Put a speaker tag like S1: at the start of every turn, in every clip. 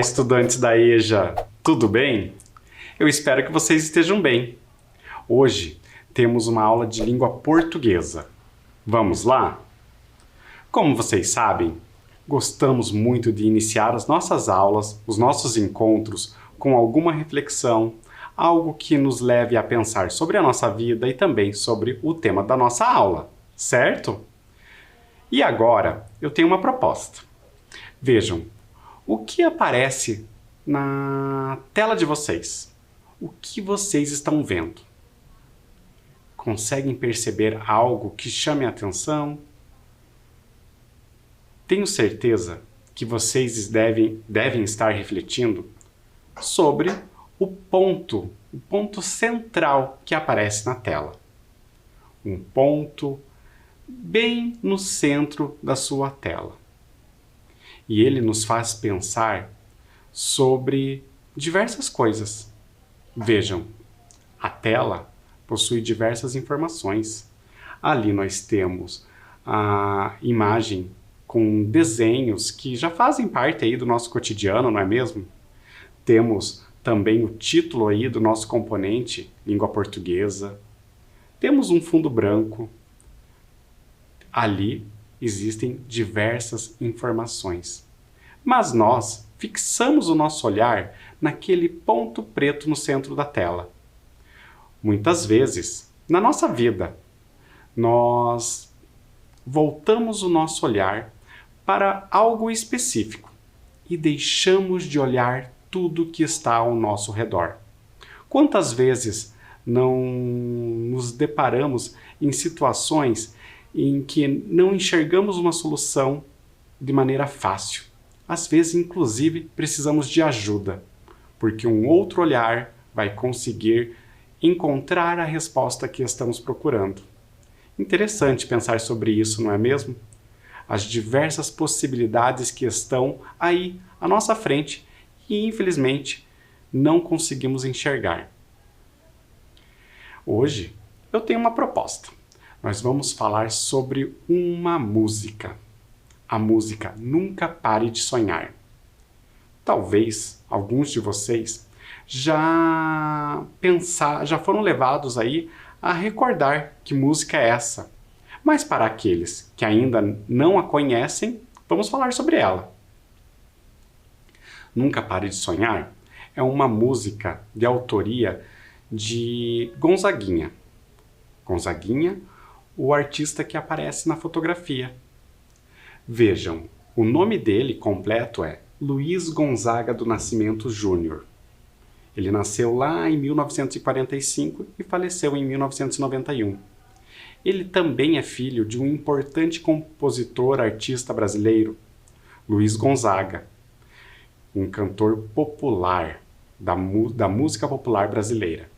S1: Olá, estudantes da EJA! Tudo bem? Eu espero que vocês estejam bem. Hoje temos uma aula de língua portuguesa. Vamos lá? Como vocês sabem, gostamos muito de iniciar as nossas aulas, os nossos encontros, com alguma reflexão, algo que nos leve a pensar sobre a nossa vida e também sobre o tema da nossa aula, certo? E agora eu tenho uma proposta. Vejam, o que aparece na tela de vocês? O que vocês estão vendo? Conseguem perceber algo que chame a atenção? Tenho certeza que vocês devem estar refletindo sobre o ponto central que aparece na tela. Um ponto bem no centro da sua tela. E ele nos faz pensar sobre diversas coisas. Vejam, a tela possui diversas informações. Ali nós temos a imagem com desenhos que já fazem parte aí do nosso cotidiano, não é mesmo? Temos também o título aí do nosso componente, língua portuguesa. Temos um fundo branco. Ali existem diversas informações. Mas nós fixamos o nosso olhar naquele ponto preto no centro da tela. Muitas vezes, na nossa vida, nós voltamos o nosso olhar para algo específico e deixamos de olhar tudo que está ao nosso redor. Quantas vezes não nos deparamos em situações em que não enxergamos uma solução de maneira fácil? Às vezes, inclusive, precisamos de ajuda, porque um outro olhar vai conseguir encontrar a resposta que estamos procurando. Interessante pensar sobre isso, não é mesmo? As diversas possibilidades que estão aí à nossa frente e, infelizmente, não conseguimos enxergar. Hoje, eu tenho uma proposta. Nós vamos falar sobre uma música. A música Nunca Pare de Sonhar. Talvez alguns de vocês já foram levados aí a recordar que música é essa. Mas para aqueles que ainda não a conhecem, vamos falar sobre ela. Nunca Pare de Sonhar é uma música de autoria de Gonzaguinha. Gonzaguinha, o artista que aparece na fotografia. Vejam, o nome dele completo é Luiz Gonzaga do Nascimento Júnior. Ele nasceu lá em 1945 e faleceu em 1991. Ele também é filho de um importante compositor artista brasileiro, Luiz Gonzaga, um cantor popular da música popular brasileira.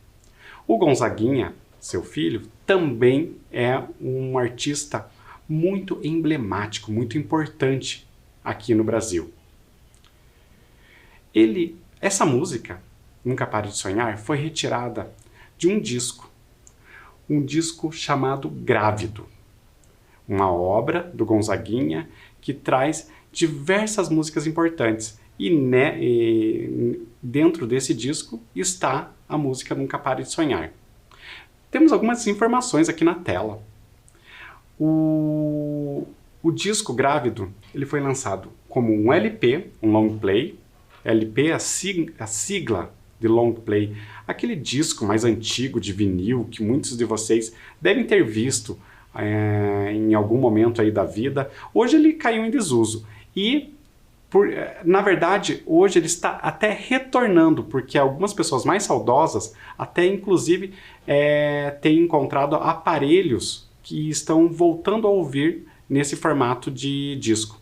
S1: O Gonzaguinha, seu filho, também é um artista muito emblemático, muito importante aqui no Brasil. Essa música, Nunca Pare de Sonhar, foi retirada de um disco chamado Grávido, uma obra do Gonzaguinha que traz diversas músicas importantes. E dentro desse disco está a música Nunca Pare de Sonhar. Temos algumas informações aqui na tela. O disco Grávido ele foi lançado como um LP, um long play. LP é a sigla de long play, aquele disco mais antigo de vinil que muitos de vocês devem ter visto em algum momento aí da vida. Hoje ele caiu em desuso e, na verdade, hoje ele está até retornando, porque algumas pessoas mais saudosas até inclusive têm encontrado aparelhos que estão voltando a ouvir nesse formato de disco.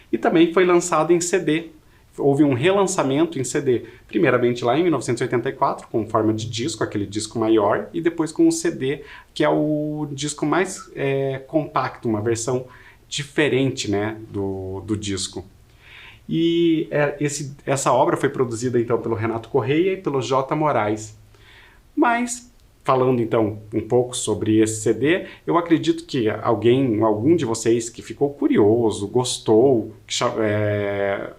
S1: E também foi lançado em CD. Houve um relançamento em CD, primeiramente lá em 1984, com forma de disco, aquele disco maior, e depois com o CD, que é o disco mais compacto, uma versão diferente, né, do disco. E essa obra foi produzida então pelo Renato Correia e pelo J. Moraes. Mas falando então um pouco sobre esse CD, eu acredito que algum de vocês que ficou curioso, gostou, que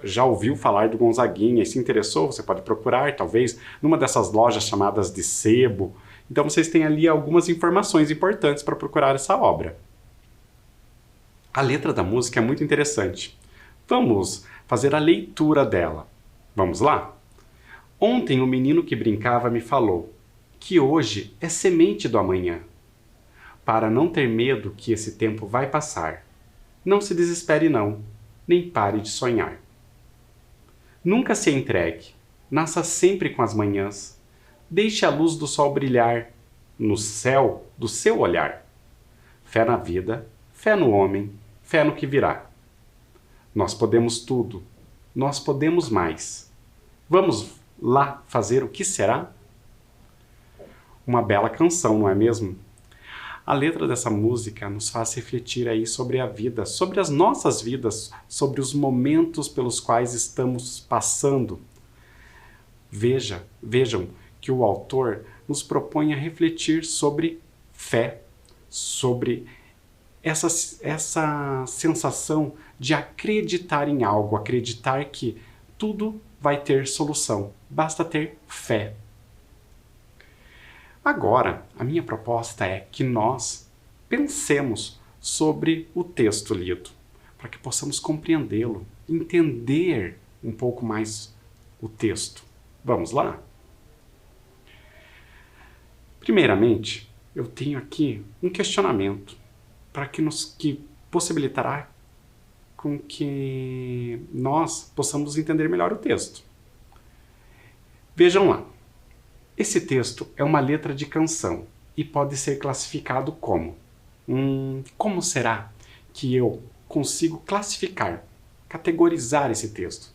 S1: já ouviu falar do Gonzaguinha e se interessou, você pode procurar, talvez, numa dessas lojas chamadas de sebo. Então vocês têm ali algumas informações importantes para procurar essa obra. A letra da música é muito interessante. Vamos fazer a leitura dela. Vamos lá? Ontem o menino que brincava me falou que hoje é semente do amanhã. Para não ter medo que esse tempo vai passar, não se desespere não, nem pare de sonhar. Nunca se entregue, nasça sempre com as manhãs, deixe a luz do sol brilhar no céu do seu olhar. Fé na vida, fé no homem, fé no que virá. Nós podemos tudo, nós podemos mais. Vamos lá fazer o que será? Uma bela canção, não é mesmo? A letra dessa música nos faz refletir aí sobre a vida, sobre as nossas vidas, sobre os momentos pelos quais estamos passando. Vejam que o autor nos propõe a refletir sobre fé, sobre essa sensação de acreditar em algo, acreditar que tudo vai ter solução, basta ter fé. Agora, a minha proposta é que nós pensemos sobre o texto lido, para que possamos compreendê-lo, entender um pouco mais o texto. Vamos lá? Primeiramente, eu tenho aqui um questionamento que possibilitará com que nós possamos entender melhor o texto. Vejam lá. Esse texto é uma letra de canção e pode ser classificado como? Como será que eu consigo classificar, categorizar esse texto?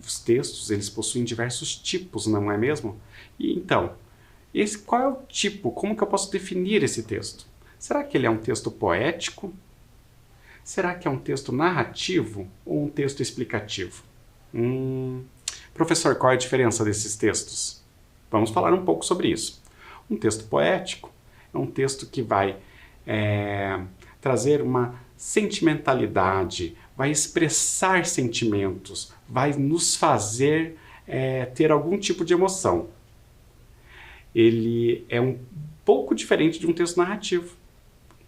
S1: Os textos, eles possuem diversos tipos, não é mesmo? E então, qual é o tipo? Como que eu posso definir esse texto? Será que ele é um texto poético? Será que é um texto narrativo ou um texto explicativo? Professor, qual é a diferença desses textos? Vamos falar um pouco sobre isso. Um texto poético é um texto que vai trazer uma sentimentalidade, vai expressar sentimentos, vai nos fazer ter algum tipo de emoção. Ele é um pouco diferente de um texto narrativo,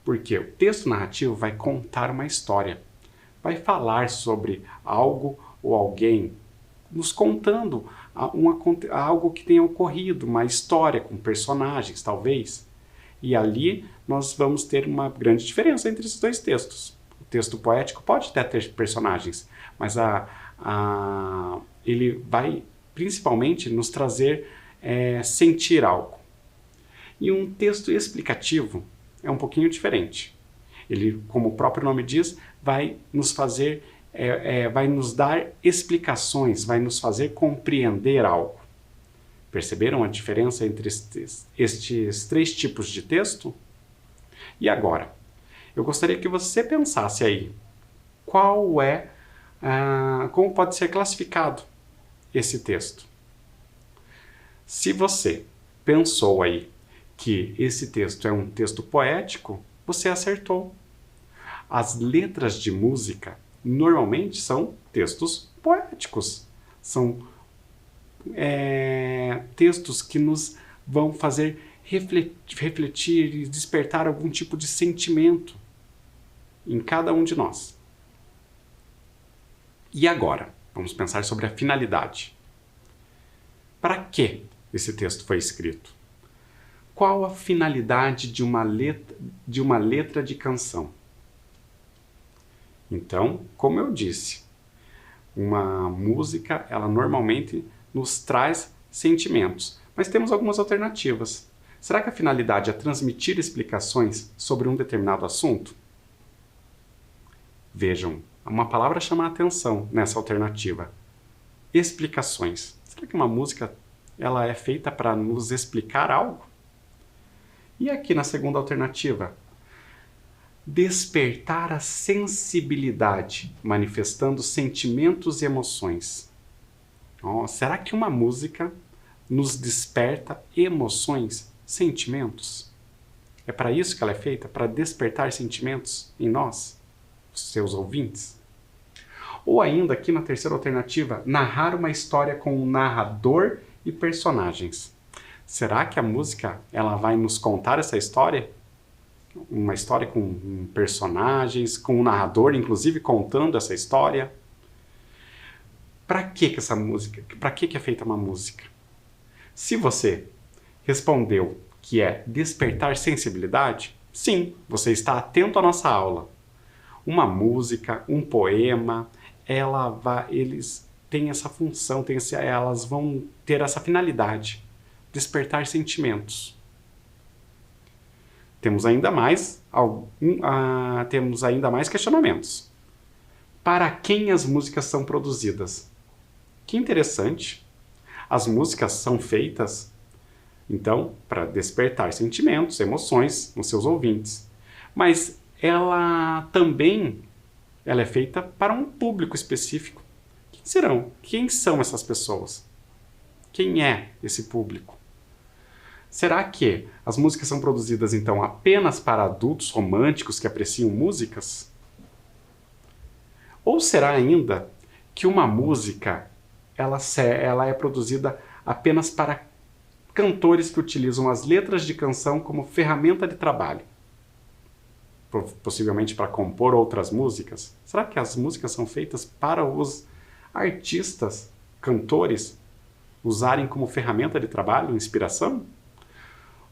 S1: porque o texto narrativo vai contar uma história, vai falar sobre algo ou alguém, nos contando algo que tenha ocorrido, uma história com personagens, talvez. E ali nós vamos ter uma grande diferença entre esses dois textos. O texto poético pode até ter personagens, mas ele vai principalmente nos trazer sentir algo. E um texto explicativo é um pouquinho diferente. Ele, como o próprio nome diz, vai nos fazer vai nos dar explicações, vai nos fazer compreender algo. Perceberam a diferença entre estes três tipos de texto? E agora, eu gostaria que você pensasse aí, como pode ser classificado esse texto? Se você pensou aí que esse texto é um texto poético, você acertou. As letras de música normalmente são textos poéticos. São textos que nos vão fazer refletir e despertar algum tipo de sentimento em cada um de nós. E agora, vamos pensar sobre a finalidade. Para que esse texto foi escrito? Qual a finalidade de uma letra de canção? Então, como eu disse, uma música, ela normalmente nos traz sentimentos, mas temos algumas alternativas. Será que a finalidade é transmitir explicações sobre um determinado assunto? Vejam, uma palavra chama a atenção nessa alternativa. Explicações. Será que uma música ela é feita para nos explicar algo? E aqui na segunda alternativa? Despertar a sensibilidade, manifestando sentimentos e emoções. Será que uma música nos desperta emoções, sentimentos? É para isso que ela é feita? Para despertar sentimentos em nós, seus ouvintes? Ou ainda, aqui na terceira alternativa, narrar uma história com um narrador e personagens. Será que a música ela vai nos contar essa história? Uma história com personagens, com um narrador, inclusive, contando essa história? Para que essa música? Para que é feita uma música? Se você respondeu que é despertar sensibilidade, sim, você está atento à nossa aula. Uma música, um poema, eles têm essa função, elas vão ter essa finalidade, despertar sentimentos. Temos ainda mais questionamentos. Para quem as músicas são produzidas? Que interessante. As músicas são feitas, então, para despertar sentimentos, emoções nos seus ouvintes. Mas ela é feita para um público específico. Quem são essas pessoas? Quem é esse público? Será que as músicas são produzidas, então, apenas para adultos românticos que apreciam músicas? Ou será ainda que uma música ela é produzida apenas para cantores que utilizam as letras de canção como ferramenta de trabalho? Possivelmente para compor outras músicas? Será que as músicas são feitas para os artistas, cantores, usarem como ferramenta de trabalho, inspiração?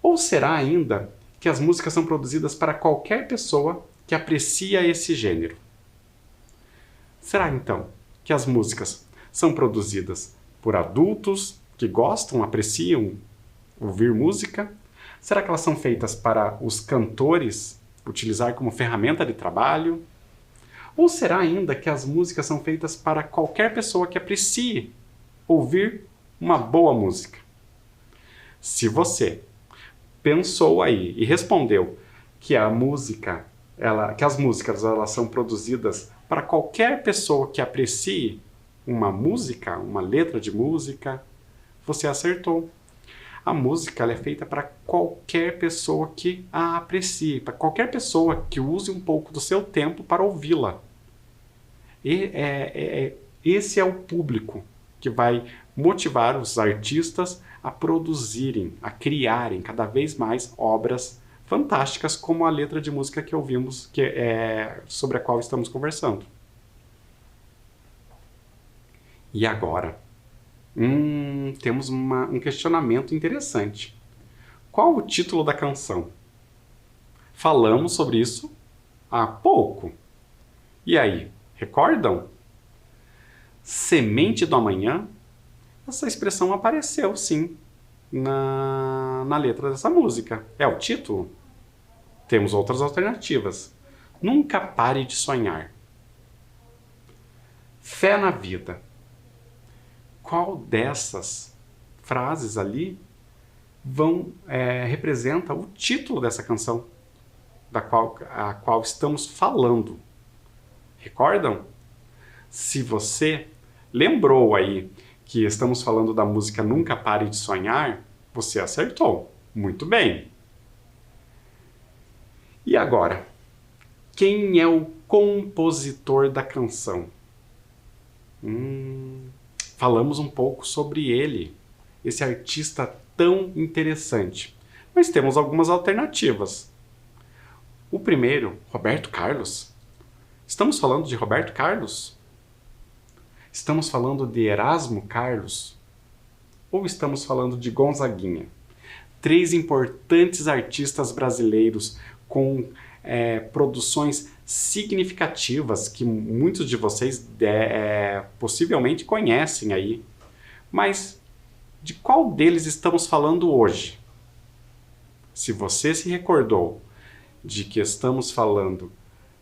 S1: Ou será ainda que as músicas são produzidas para qualquer pessoa que aprecia esse gênero? Será então que as músicas são produzidas por adultos que gostam, apreciam ouvir música? Será que elas são feitas para os cantores utilizar como ferramenta de trabalho? Ou será ainda que as músicas são feitas para qualquer pessoa que aprecie ouvir uma boa música? Se você pensou aí e respondeu que as músicas elas são produzidas para qualquer pessoa que aprecie uma música, uma letra de música, você acertou. A música ela é feita para qualquer pessoa que a aprecie, para qualquer pessoa que use um pouco do seu tempo para ouvi-la. Esse é o público que vai motivar os artistas a produzirem, a criarem cada vez mais obras fantásticas como a letra de música que ouvimos, sobre a qual estamos conversando. E agora? Temos um questionamento interessante. Qual o título da canção? Falamos sobre isso há pouco. E aí, recordam? Semente do Amanhã? Essa expressão apareceu, sim, na letra dessa música. É o título? Temos outras alternativas. Nunca pare de sonhar. Fé na vida. Qual dessas frases ali representa o título dessa canção a qual estamos falando? Recordam? Se você lembrou aí que estamos falando da música Nunca Pare de Sonhar, você acertou. Muito bem. E agora? Quem é o compositor da canção? Falamos um pouco sobre ele, esse artista tão interessante. Mas temos algumas alternativas. O primeiro, Roberto Carlos. Estamos falando de Roberto Carlos? Estamos falando de Erasmo Carlos? Ou estamos falando de Gonzaguinha? 3 importantes artistas brasileiros com produções significativas que muitos de vocês possivelmente conhecem aí. Mas de qual deles estamos falando hoje? Se você se recordou de que estamos falando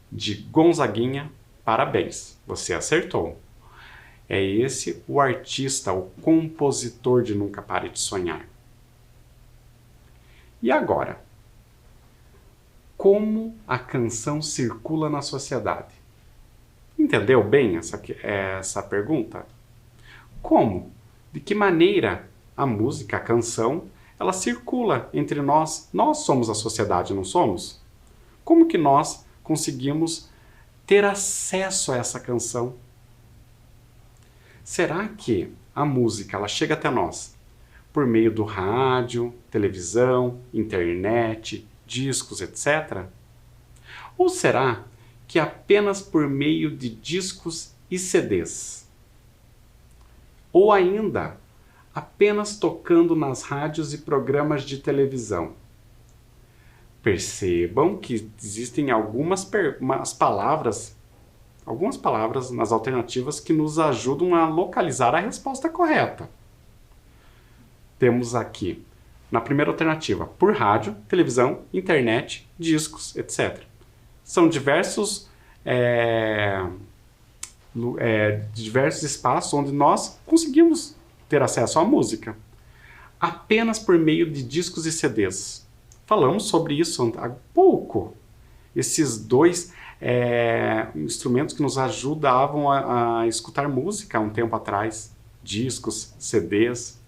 S1: de Gonzaguinha, parabéns, você acertou. É esse o artista, o compositor de Nunca Pare de Sonhar. E agora? Como a canção circula na sociedade? Entendeu bem essa pergunta? Como? De que maneira a música, a canção, ela circula entre nós. Nós somos a sociedade, não somos? Como que nós conseguimos ter acesso a essa canção? Será que a música ela chega até nós por meio do rádio, televisão, internet, discos, etc? Ou será que apenas por meio de discos e CDs? Ou ainda, apenas tocando nas rádios e programas de televisão? Percebam que existem algumas palavras nas alternativas que nos ajudam a localizar a resposta correta. Temos aqui, na primeira alternativa, por rádio, televisão, internet, discos, etc. São diversos espaços onde nós conseguimos ter acesso à música. Apenas por meio de discos e CDs. Falamos sobre isso há pouco. Esses dois instrumentos que nos ajudavam a escutar música há um tempo atrás. Discos, CDs.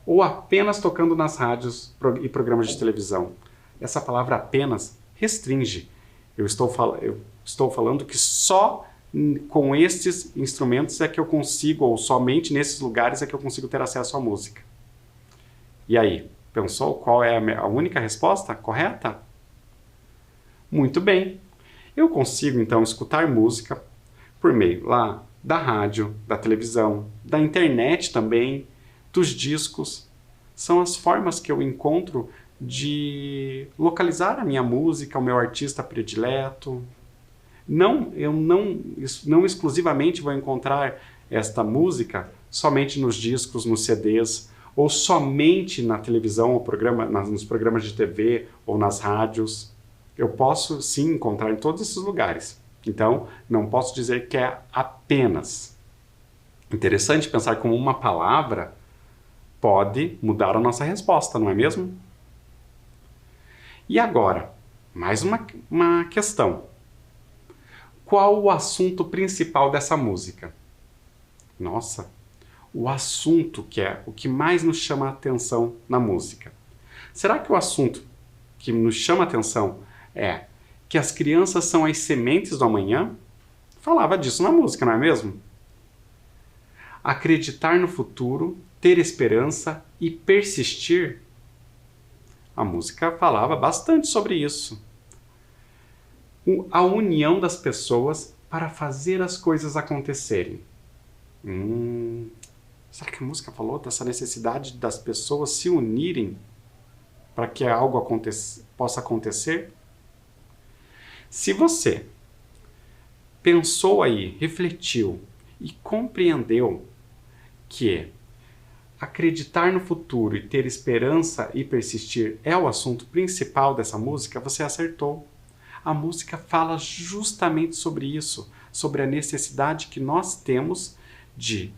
S1: Ou apenas tocando nas rádios e programas de televisão. Essa palavra apenas restringe. Eu estou falando que só com estes instrumentos é que eu consigo, ou somente nesses lugares é que eu consigo ter acesso à música. E aí, pensou qual é a única resposta correta? Muito bem. Eu consigo, então, escutar música por meio lá da rádio, da televisão, da internet também, dos discos. São as formas que eu encontro de localizar a minha música, o meu artista predileto. Eu não exclusivamente vou encontrar esta música somente nos discos, nos CDs, ou somente na televisão, ou nos programas de TV, ou nas rádios. Eu posso sim encontrar em todos esses lugares. Então, não posso dizer que é apenas. Interessante pensar como uma palavra pode mudar a nossa resposta, não é mesmo? E agora, mais uma questão. Qual o assunto principal dessa música? Nossa, o assunto que é o que mais nos chama a atenção na música. Será que o assunto que nos chama a atenção é que as crianças são as sementes do amanhã? Falava disso na música, não é mesmo? Acreditar no futuro, ter esperança e persistir. A música falava bastante sobre isso. A união das pessoas para fazer as coisas acontecerem. Será que a música falou dessa necessidade das pessoas se unirem para que algo possa acontecer? Se você pensou aí, refletiu e compreendeu que acreditar no futuro e ter esperança e persistir é o assunto principal dessa música, você acertou. A música fala justamente sobre isso, sobre a necessidade que nós temos de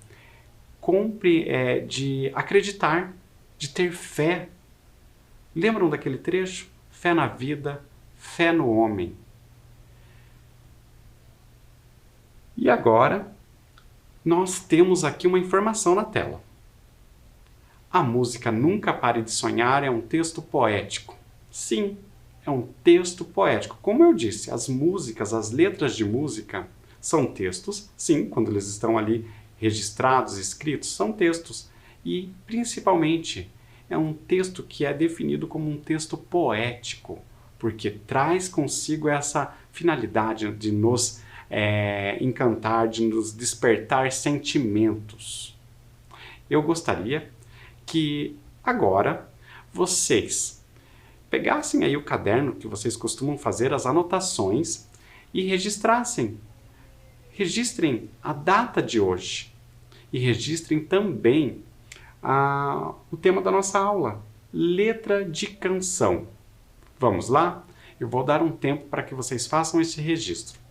S1: acreditar, de ter fé. Lembram daquele trecho? Fé na vida, fé no homem. E agora, nós temos aqui uma informação na tela. A música Nunca Pare de Sonhar é um texto poético. Sim, é um texto poético. Como eu disse, as músicas, as letras de música são textos. Sim, quando eles estão ali registrados, escritos, são textos. E, principalmente, é um texto que é definido como um texto poético, porque traz consigo essa finalidade de nos encantar, de nos despertar sentimentos. Eu gostaria que agora vocês pegassem aí o caderno que vocês costumam fazer, as anotações, e registrassem. Registrem a data de hoje e registrem também o tema da nossa aula, letra de canção. Vamos lá? Eu vou dar um tempo para que vocês façam esse registro.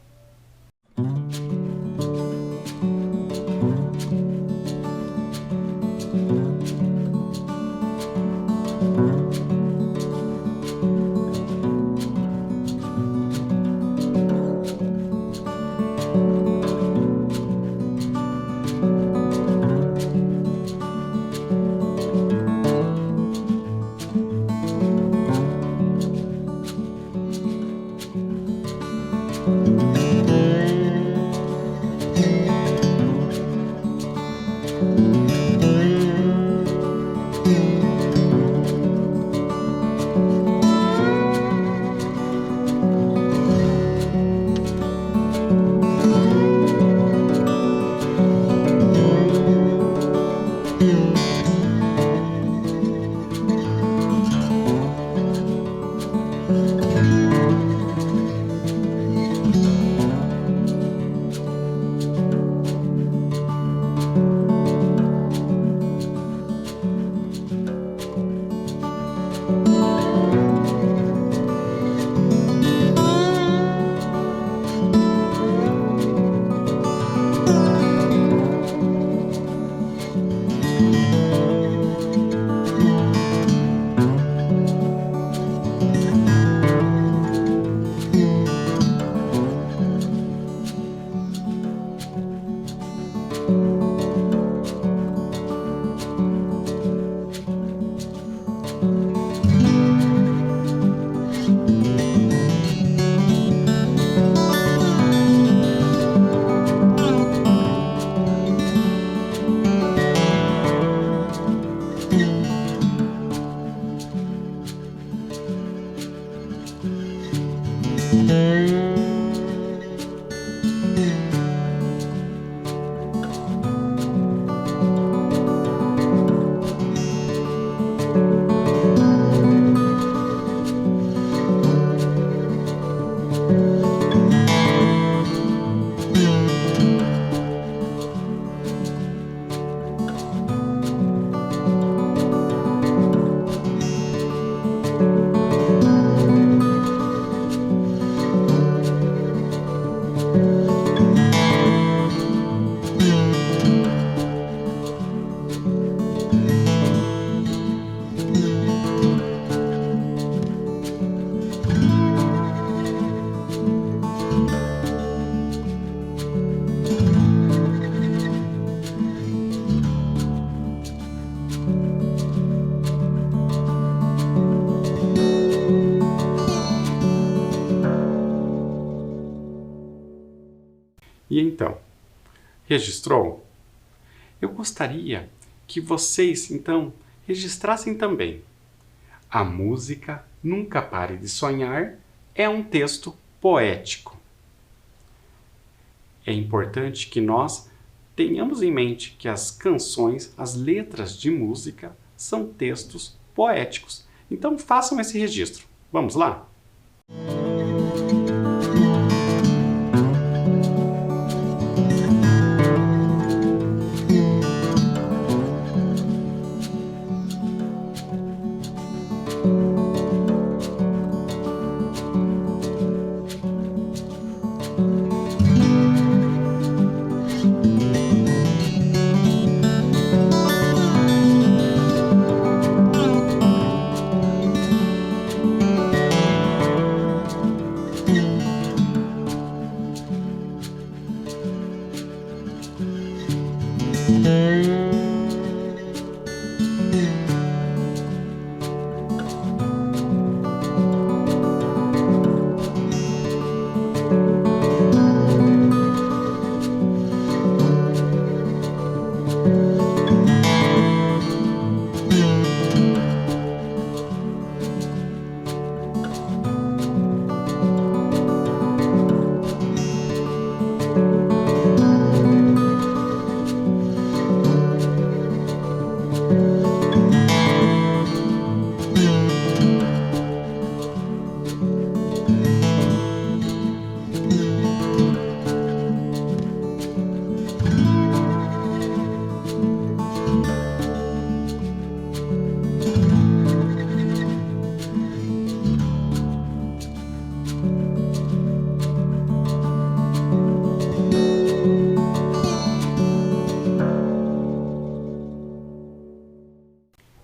S1: E então, registrou? Eu gostaria que vocês, então, registrassem também. A música Nunca Pare de Sonhar é um texto poético. É importante que nós tenhamos em mente que as canções, as letras de música, são textos poéticos. Então façam esse registro. Vamos lá?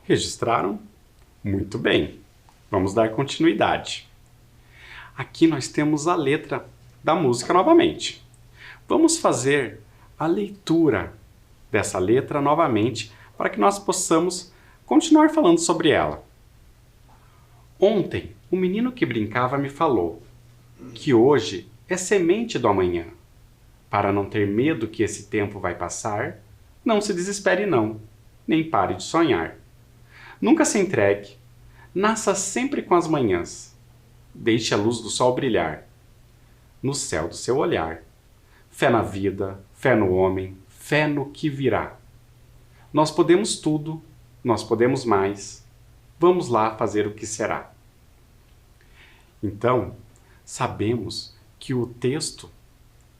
S1: Registraram? Muito bem. Vamos dar continuidade. Aqui nós temos a letra da música novamente. Vamos fazer a leitura dessa letra novamente para que nós possamos continuar falando sobre ela. Ontem, o menino que brincava me falou que hoje é semente do amanhã. Para não ter medo que esse tempo vai passar, não se desespere não, nem pare de sonhar. Nunca se entregue, nasça sempre com as manhãs. Deixe a luz do sol brilhar no céu do seu olhar. Fé na vida, fé no homem, fé no que virá. Nós podemos tudo, nós podemos mais. Vamos lá fazer o que será. Então, sabemos que o texto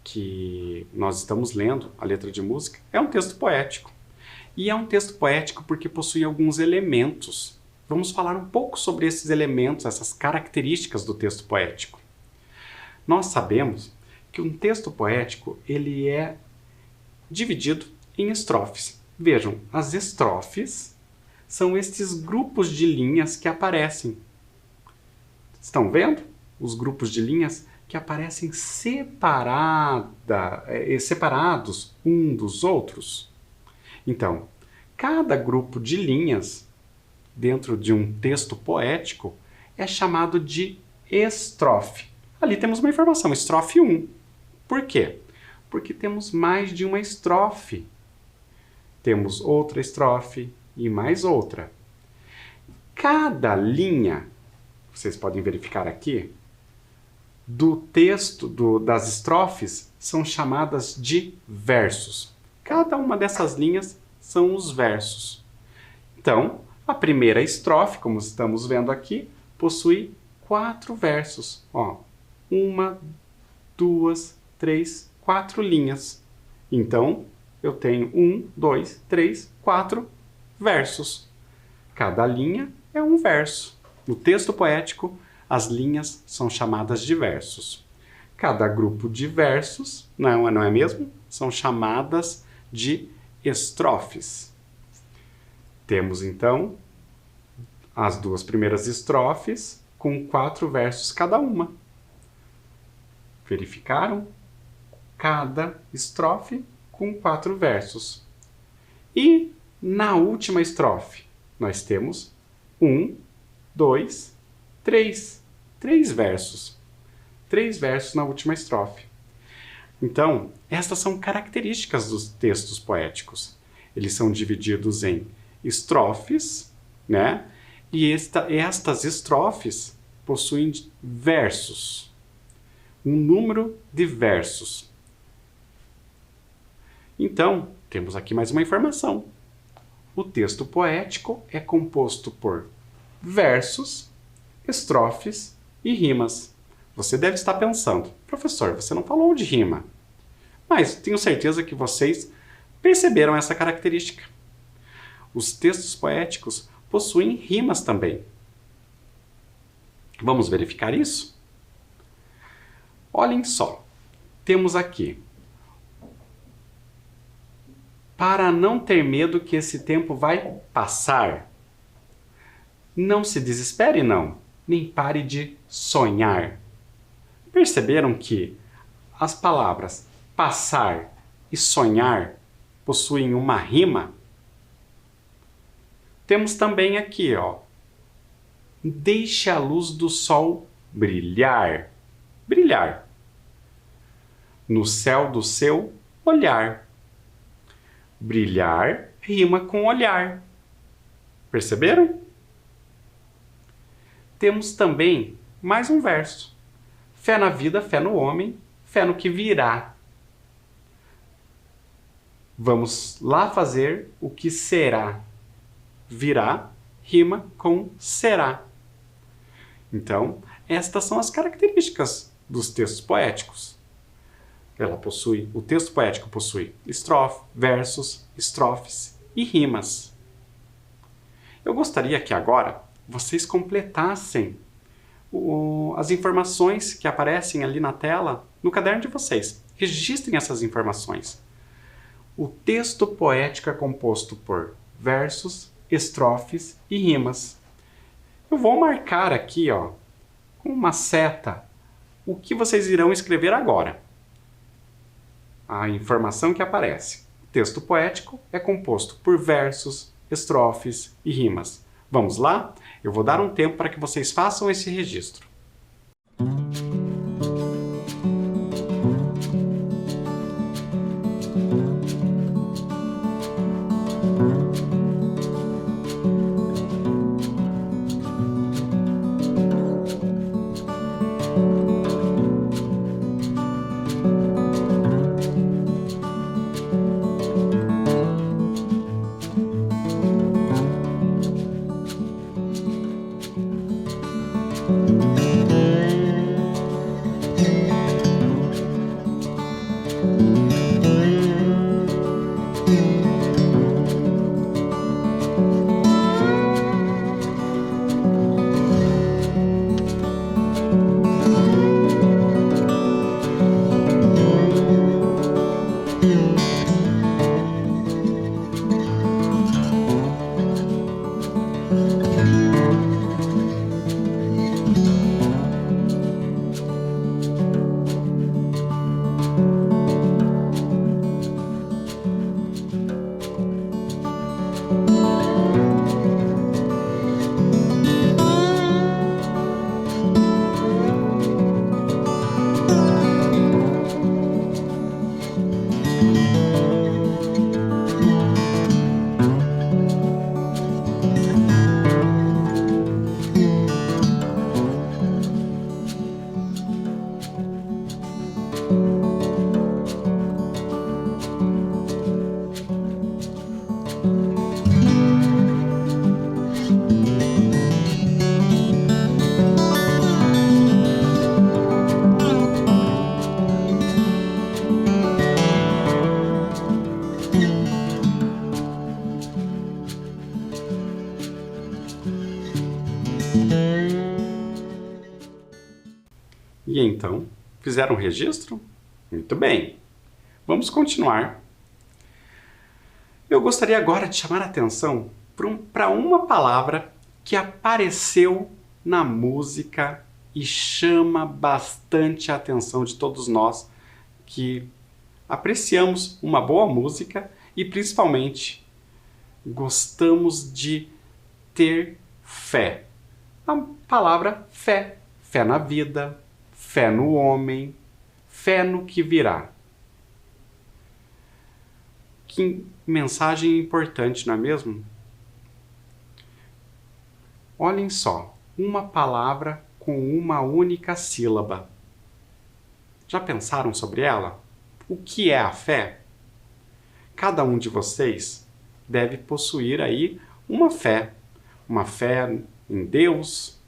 S1: que nós estamos lendo, a letra de música, é um texto poético. E é um texto poético porque possui alguns elementos. Vamos falar um pouco sobre esses elementos, essas características do texto poético. Nós sabemos que um texto poético ele é dividido em estrofes. Vejam, as estrofes são estes grupos de linhas que aparecem. Estão vendo? Os grupos de linhas que aparecem separados um dos outros. Então, cada grupo de linhas dentro de um texto poético é chamado de estrofe. Ali temos uma informação, estrofe 1. Por quê? Porque temos mais de uma estrofe. Temos outra estrofe e mais outra. Cada linha, vocês podem verificar aqui, do texto das estrofes são chamadas de versos. Cada uma dessas linhas são os versos. Então, a primeira estrofe, como estamos vendo aqui, possui 4 versos. Ó, 1, 2, 3, 4 linhas. Então, eu tenho 1, 2, 3, 4 versos. Cada linha é um verso. No texto poético, as linhas são chamadas de versos. Cada grupo de versos, não é mesmo? São chamadas de estrofes. Temos, então, as 2 primeiras estrofes com 4 versos cada uma. Verificaram? Cada estrofe com 4 versos. E na última estrofe, nós temos 1, 2, 3 versos. 3 versos na última estrofe. Então, estas são características dos textos poéticos. Eles são divididos em estrofes, né? E estas estrofes possuem versos. Um número de versos. Então, temos aqui mais uma informação. O texto poético é composto por versos, estrofes e rimas. Você deve estar pensando, professor, você não falou de rima. Mas tenho certeza que vocês perceberam essa característica. Os textos poéticos possuem rimas também. Vamos verificar isso? Olhem só, temos aqui: para não ter medo que esse tempo vai passar. Não se desespere não, nem pare de sonhar. Perceberam que as palavras passar e sonhar possuem uma rima? Temos também aqui, ó, deixe a luz do sol brilhar. Brilhar. No céu do seu olhar. Brilhar rima com olhar. Perceberam? Temos também mais um verso. Fé na vida, fé no homem, fé no que virá. Vamos lá fazer o que será. Virá rima com será. Então, estas são as características dos textos poéticos. O texto poético possui versos, estrofes e rimas. Eu gostaria que agora vocês completassem as informações que aparecem ali na tela no caderno de vocês. Registrem essas informações. O texto poético é composto por versos, estrofes e rimas. Eu vou marcar aqui, ó, com uma seta, o que vocês irão escrever agora. A informação que aparece. O texto poético é composto por versos, estrofes e rimas. Vamos lá? Eu vou dar um tempo para que vocês façam esse registro. então, fizeram um registro? Muito bem. Vamos continuar. Eu gostaria agora de chamar a atenção para uma palavra que apareceu na música e chama bastante a atenção de todos nós que apreciamos uma boa música e principalmente gostamos de ter fé. A palavra fé. Fé na vida, fé no homem, fé no que virá. Que mensagem importante, não é mesmo? Olhem só, uma palavra com uma única sílaba. Já pensaram sobre ela? O que é a fé? Cada um de vocês deve possuir aí uma fé em Deus,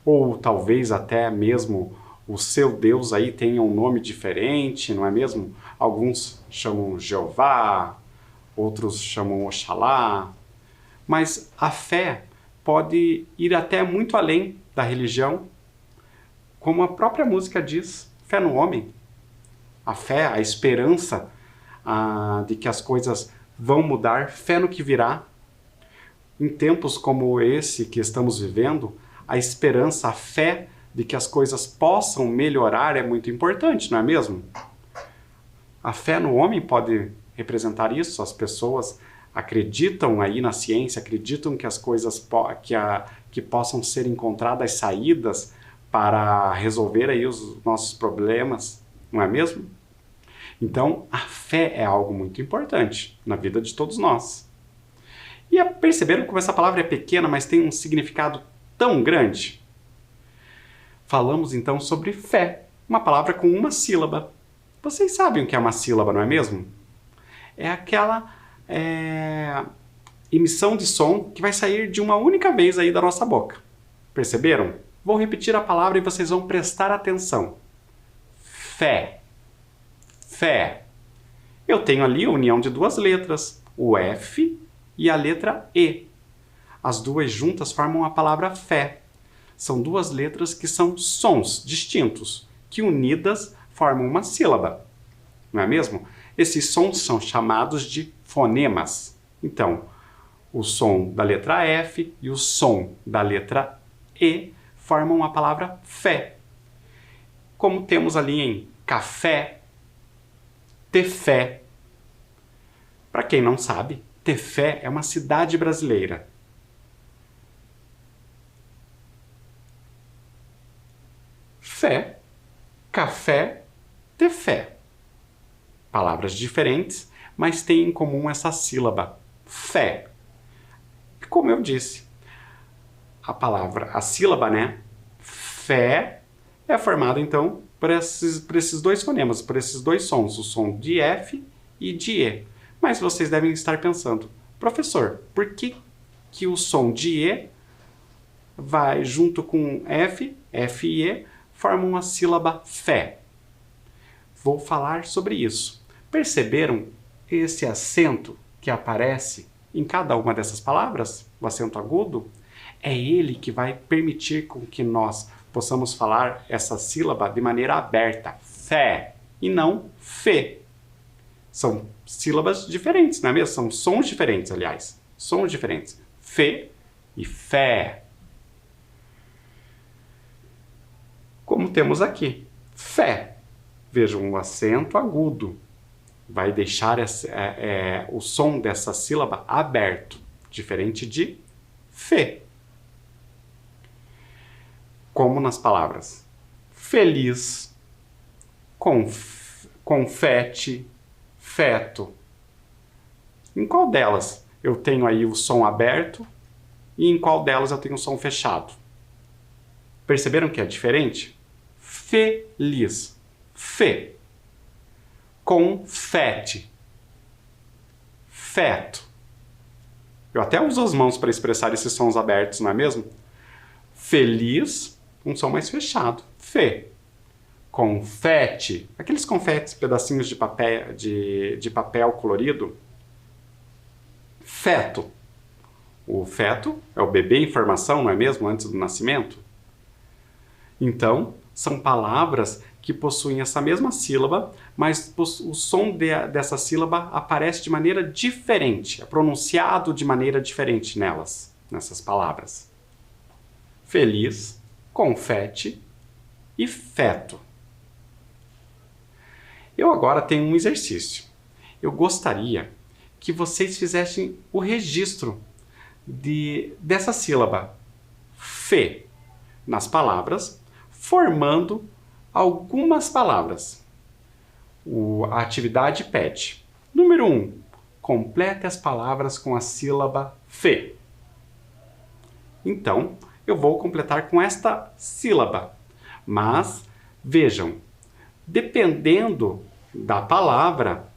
S1: ou talvez até mesmo o seu Deus aí tenha um nome diferente, não é mesmo? Alguns chamam Jeová, outros chamam Oxalá, mas a fé pode ir até muito além da religião, como a própria música diz, fé no homem. A fé, a esperança de que as coisas vão mudar, fé no que virá. Em tempos como esse que estamos vivendo, a esperança, a fé de que as coisas possam melhorar é muito importante, não é mesmo? A fé no homem pode representar isso. As pessoas acreditam aí na ciência, acreditam que as coisas que possam ser encontradas saídas para resolver aí os nossos problemas, não é mesmo? Então, a fé é algo muito importante na vida de todos nós. E perceberam como essa palavra é pequena, mas tem um significado tão grande? Falamos então sobre fé, uma palavra com uma sílaba. Vocês sabem o que é uma sílaba, não é mesmo? É aquela emissão de som que vai sair de uma única vez aí da nossa boca. Perceberam? Vou repetir a palavra e vocês vão prestar atenção. Fé. Fé. Eu tenho ali a união de duas letras, o F e a letra E. As duas juntas formam a palavra fé. São duas letras que são sons distintos, que unidas formam uma sílaba. Não é mesmo? Esses sons são chamados de fonemas. Então, o som da letra F e o som da letra E formam a palavra fé. Como temos ali em café, Tefé. Para quem não sabe, Tefé é uma cidade brasileira. Fé, café, Tefé. Palavras diferentes, mas têm em comum essa sílaba, fé. E como eu disse, a sílaba, né? Fé é formada então por esses dois fonemas, por esses dois sons, o som de F e de E. Mas vocês devem estar pensando, professor, por que o som de E vai junto com F, F e E, formam a sílaba fé? Vou falar sobre isso. Perceberam esse acento que aparece em cada uma dessas palavras? O acento agudo? É ele que vai permitir com que nós possamos falar essa sílaba de maneira aberta, fé, e não fê. São sílabas diferentes, não é mesmo? São sons diferentes, aliás. Sons diferentes. Fê e fé. Como temos aqui, fé. Vejam, um acento agudo vai deixar o som dessa sílaba aberto, diferente de fé. Como nas palavras feliz, confete, feto. Em qual delas eu tenho aí o som aberto e em qual delas eu tenho o som fechado? Perceberam que é diferente? Feliz, fé. Confete, feto. Eu até uso as mãos para expressar esses sons abertos, não é mesmo? Feliz, um som mais fechado, fê. Confete, aqueles confetes, pedacinhos de papel colorido. Feto. O feto é o bebê em formação, não é mesmo? Antes do nascimento. Então, são palavras que possuem essa mesma sílaba, mas o som dessa sílaba aparece de maneira diferente, é pronunciado de maneira diferente nessas palavras. Feliz, confete e feto. Eu agora tenho um exercício. Eu gostaria que vocês fizessem o registro dessa sílaba fe nas palavras, formando algumas palavras. A atividade pede. Número 1. Complete as palavras com a sílaba fe. Então, eu vou completar com esta sílaba. Mas, vejam, dependendo da palavra,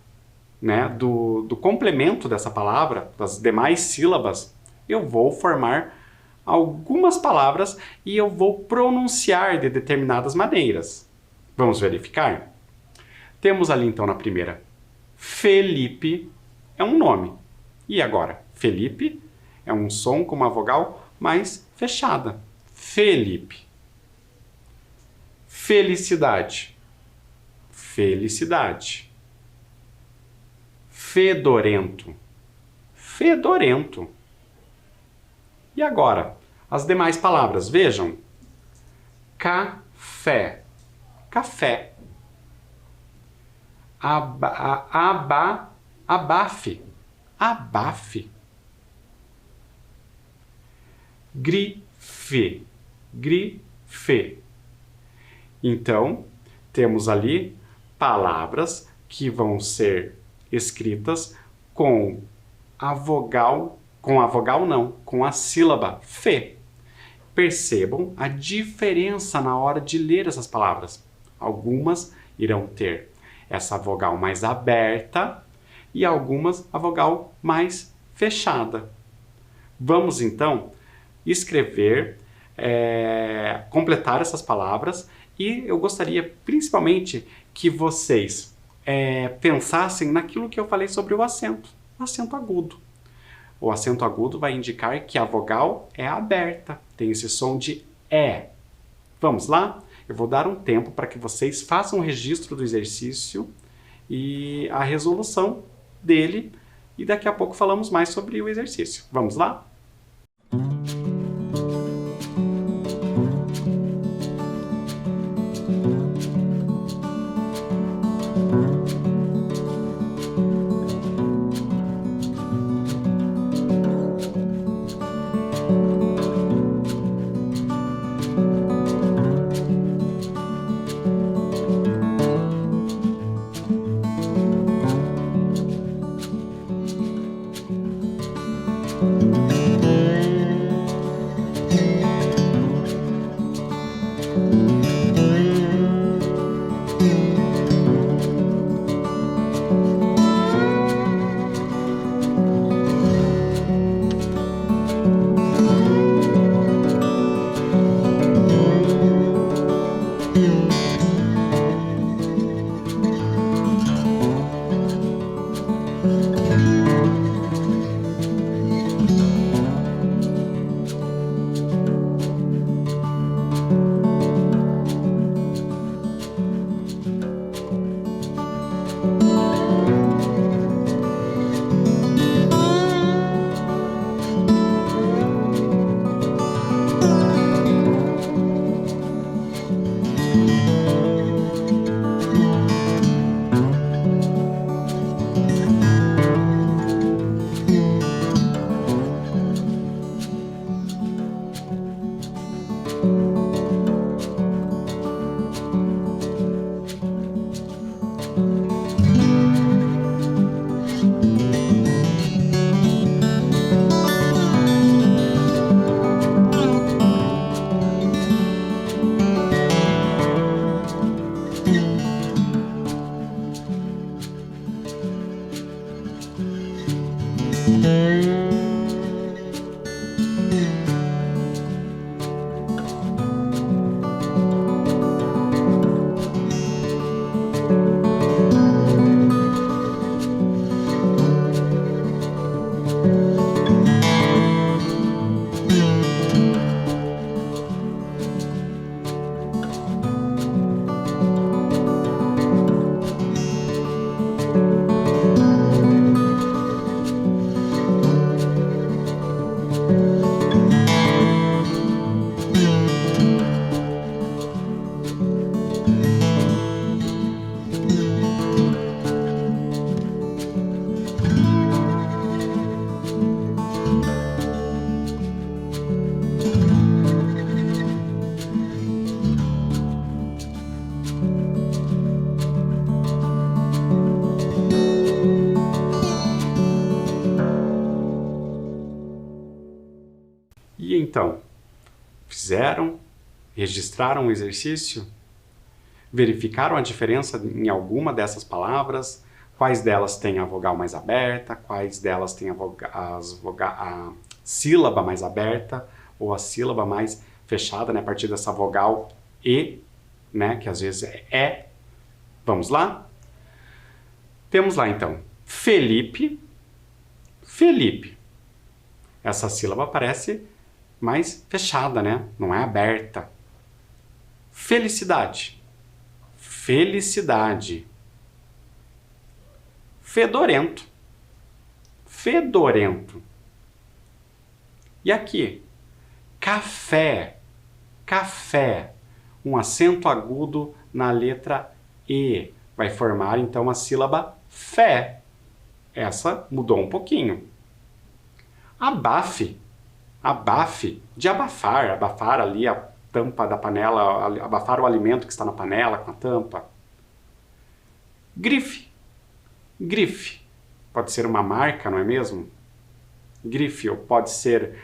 S1: né, do complemento dessa palavra, das demais sílabas, eu vou formar algumas palavras e eu vou pronunciar de determinadas maneiras. Vamos verificar? Temos ali então na primeira, Felipe é um nome. E agora? Felipe é um som com uma vogal mais fechada. Felipe. Felicidade. Felicidade. Fedorento. Fedorento. E agora, as demais palavras, vejam. Café. Café. Abafe. Abafe. Grife. Grife. Então, temos ali palavras que vão ser escritas com a sílaba fe. Percebam a diferença na hora de ler essas palavras. Algumas irão ter essa vogal mais aberta e algumas a vogal mais fechada. Vamos então escrever, completar essas palavras e eu gostaria principalmente que vocês pensassem naquilo que eu falei sobre o acento agudo. O acento agudo vai indicar que a vogal é aberta, tem esse som de é. Vamos lá? Eu vou dar um tempo para que vocês façam o registro do exercício e a resolução dele e daqui a pouco falamos mais sobre o exercício. Vamos lá? Então, fizeram? Registraram o exercício? Verificaram a diferença em alguma dessas palavras? Quais delas têm a vogal mais aberta? Quais delas têm a sílaba mais aberta? Ou a sílaba mais fechada, né, a partir dessa vogal E, né, que às vezes é E. Vamos lá? Temos lá então, Felipe, Felipe. Essa sílaba parece mais fechada, né? Não é aberta. Felicidade, felicidade. Fedorento, fedorento. E aqui, café, café. Um acento agudo na letra E. Vai formar então a sílaba fé. Essa mudou um pouquinho. Abafe, abafe, de abafar, abafar ali a tampa da panela, abafar o alimento que está na panela com a tampa. Grife, grife, pode ser uma marca, não é mesmo? Grife, ou pode ser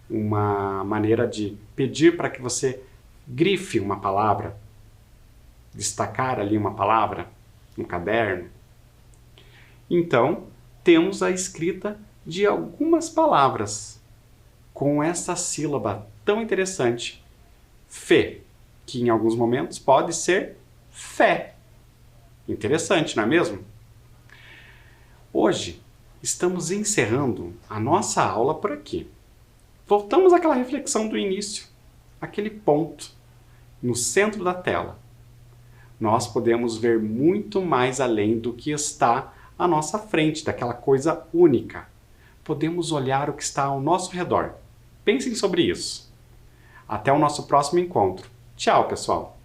S1: uma maneira de pedir para que você grife uma palavra, destacar ali uma palavra no caderno. Então, temos a escrita de algumas palavras com essa sílaba tão interessante, fé, que em alguns momentos pode ser fé. Interessante, não é mesmo? Hoje estamos encerrando a nossa aula por aqui. Voltamos àquela reflexão do início, aquele ponto no centro da tela. Nós podemos ver muito mais além do que está à nossa frente, daquela coisa única. Podemos olhar o que está ao nosso redor. Pensem sobre isso. Até o nosso próximo encontro. Tchau, pessoal!